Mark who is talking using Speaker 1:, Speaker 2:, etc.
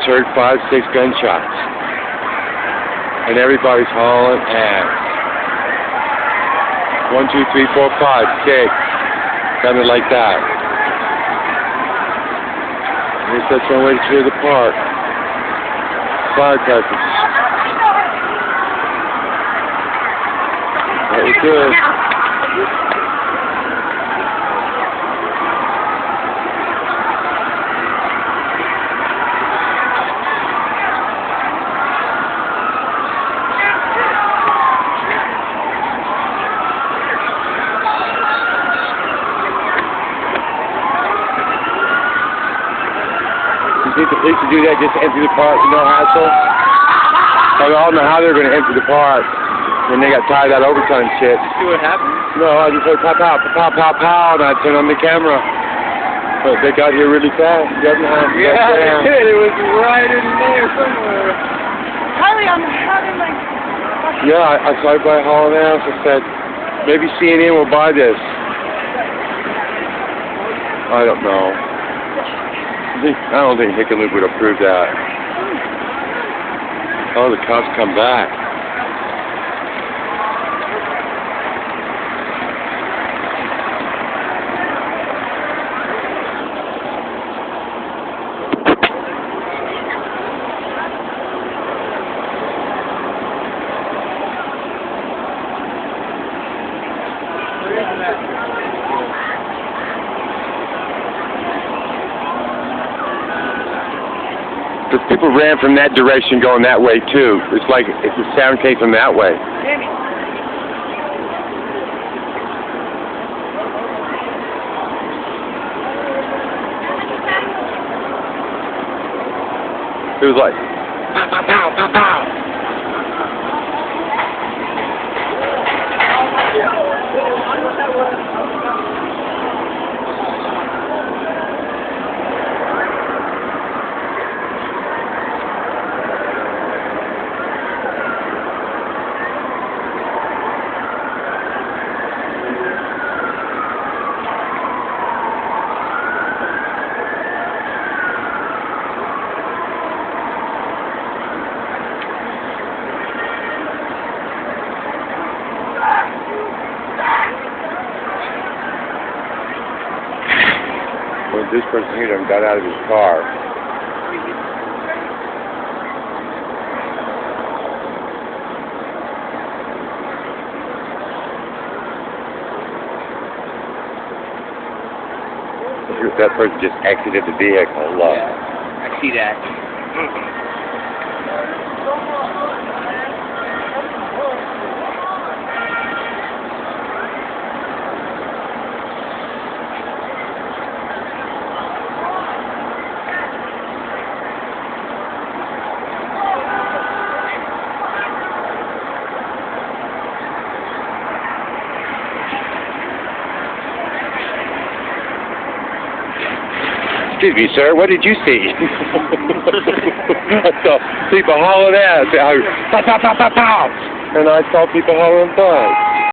Speaker 1: just heard 5, 6 gunshots. And everybody's hauling ass. 1, 2, 3, 4, 5, 6. Kind of like that. At least that's one way to clear the park. Firecrackers. That was good. You think the police would do that just to empty the park with no hassle? I don't know how they're going to empty the park when they got tired of that overtime shit.
Speaker 2: See what happened?
Speaker 1: No, I just heard pow, pow, pow, pow, pow, and I turned on the camera. But they got here really fast.
Speaker 2: Yeah, they did. It was right in there somewhere.
Speaker 3: Harley, I'm having like...
Speaker 1: Yeah, I saw everybody hauling ass. I said, maybe CNN will buy this. I don't know. I don't think Hickenlooper would approve that. Oh, the cops come back. Because people ran from that direction going that way too. It's like if the sound came from that way. It was like pow, pow, pow, pow, pow. Well, this person here done got out of his car. That person just exited the vehicle. Look.
Speaker 2: Yeah, I see that.
Speaker 1: Excuse me, sir, what did you see? I saw people hauling ass. Pow, pow, pow, pow, pow. And I saw people hauling butts.